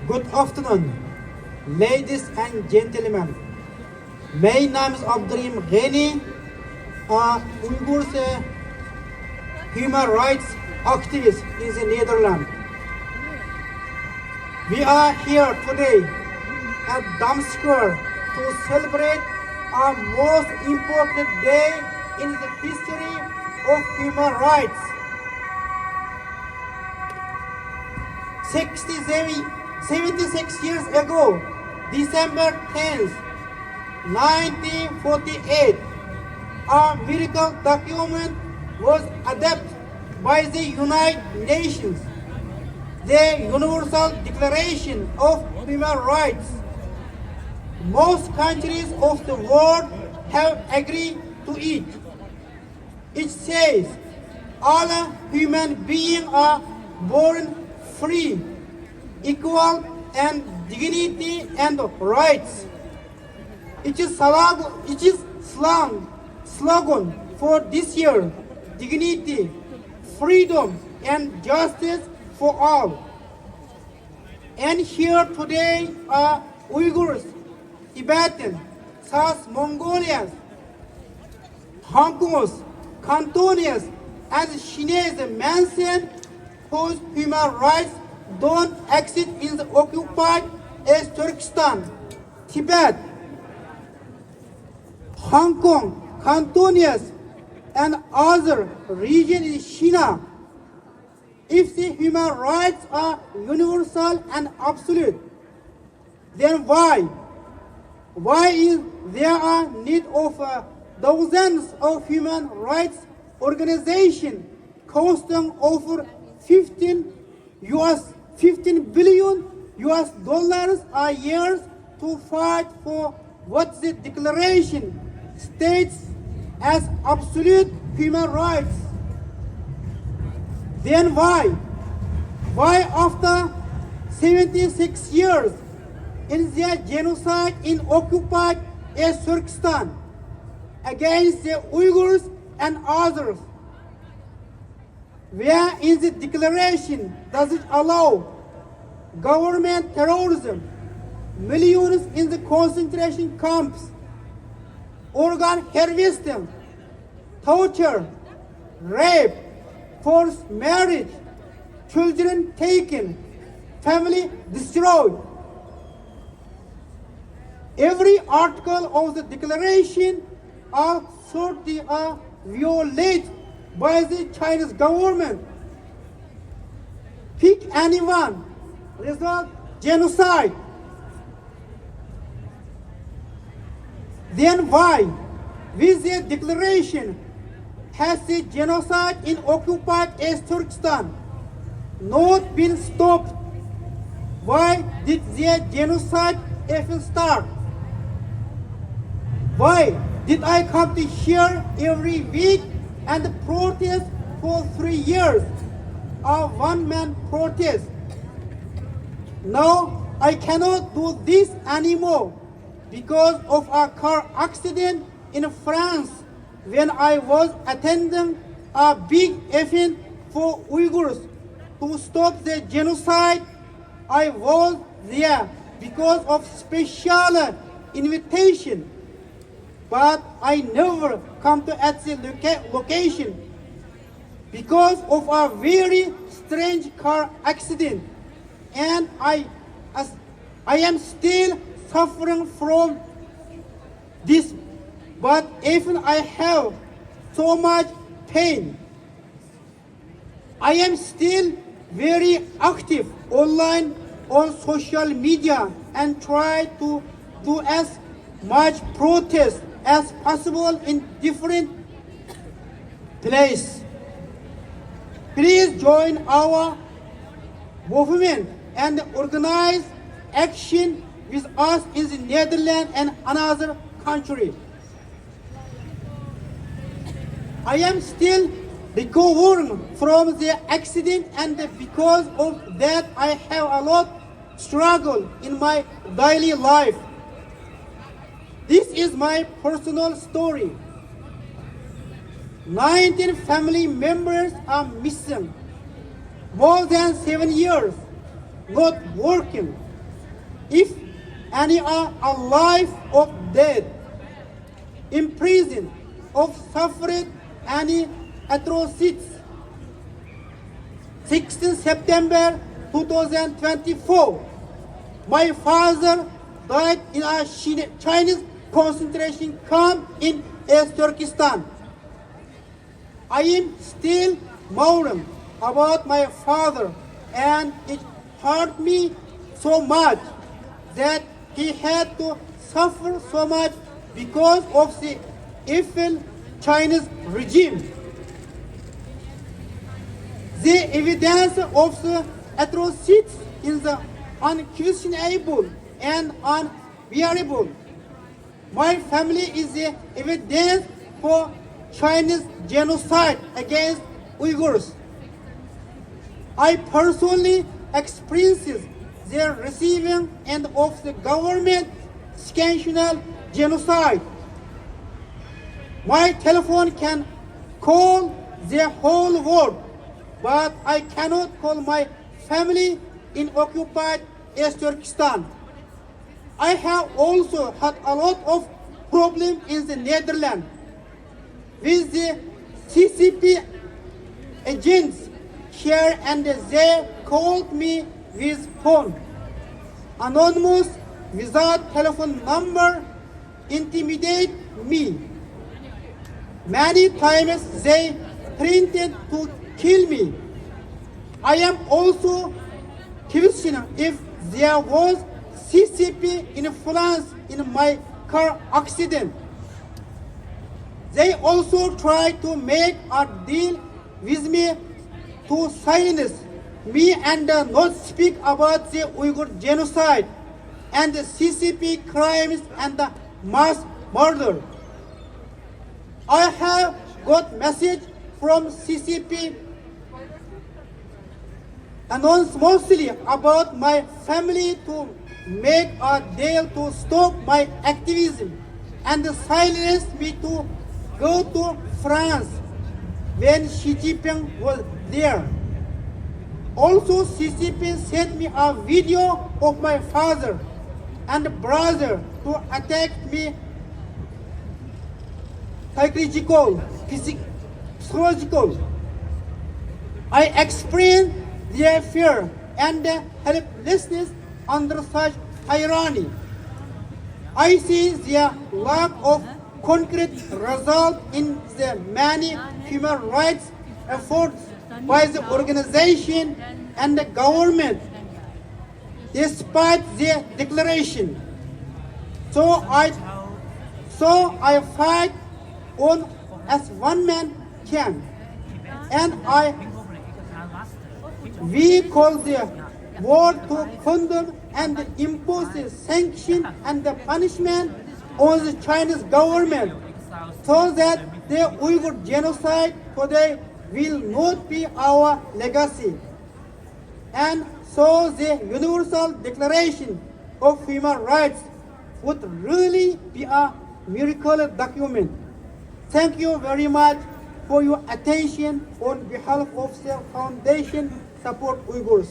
Good afternoon, ladies and gentlemen. My name is Abdurehim Gheni, Uyghur human rights activist in the Netherlands. We are here today at damsquare to celebrate our most important day in the history of human rights. 76 years ago, December 10th, 1948, a miracle document was adopted by the United Nations, the Universal Declaration of Human Rights. Most countries of the world have agreed to it. It says all human beings are born free, equal, and dignity and rights. It is slogan for this year: dignity, freedom, and justice for all. And here today are Uyghurs, Tibetans, South Mongolians, Hong Kongers, Cantonians, and Chinese mentioned whose human rights don't exist in the occupied as Turkestan, Tibet, Hong Kong, Cantonians, and other regions in China. If the human rights are universal and absolute, then why is there a need of dozens of human rights organizations costing over 15 billion US dollars a year to fight for what the declaration states as absolute human rights? Then why after 76 years in the genocide in occupied East Turkestan against the Uyghurs and others, where in the declaration does it allow government terrorism, millions in the concentration camps, organ harvesting, torture, rape, forced marriage, children taken, family destroyed? Every article of the declaration are violated by the Chinese government. Pick anyone, result genocide. Then why, with the declaration, has the genocide in occupied East Turkestan not been stopped? Why did the genocide even start? Why did I come to here every week and protest for 3 years? A one-man protest. Now I cannot do this anymore because of a car accident in France when I was attending a big event for Uyghurs to stop the genocide. I was there because of special invitation, but I never come to at the location because of a very strange car accident, and I am still suffering from this. But even I have so much pain, I am still very active online on social media and try to do as much protest as possible in different places. Please join our movement and organize action with us in the Netherlands and another country. I am still recovering from the accident, and because of that I have a lot struggle in my daily life. This is my personal story. 19 family members are missing. More than 7 years, not working, if any are alive or dead, imprisoned, or suffered any atrocities. 16 September 2024, my father died in a Chinese concentration camp in East Turkestan. I am still mourning about my father, and it hurt me so much that he had to suffer so much because of the evil Chinese regime. The evidence of the atrocities is unquestionable and unbearable. My family is the evidence for Chinese genocide against Uyghurs. I personally experienced the receiving end of the government sanctioned genocide. My telephone can call the whole world, but I cannot call my family in occupied East Turkestan. I have also had a lot of problems in the Netherlands with the CCP agents here, and they called me with phone. Anonymous without telephone number intimidate me. Many times they threatened to kill me. I am also questioning if there was CCP influence in my car accident. They also tried to make a deal with me to silence me and not speak about the Uyghur genocide and the CCP crimes and the mass murder. I have got message from CCP anonymously about my family to make a deal to stop my activism and silence me to go to France when Xi Jinping was there. Also, CCP sent me a video of my father and brother to attack me psychological, psychological. I experienced their fear and helplessness under such tyranny. I see their lack of concrete result in the many human rights efforts by the organization and the government, despite their declaration. So I fight on as one man can, and we call the world to condemn and impose the sanction and the punishment on the Chinese government, so that the Uyghur genocide today will not be our legacy. And so the Universal Declaration of Human Rights would really be a miracle document. Thank you very much for your attention on behalf of the Foundation Support Uyghurs.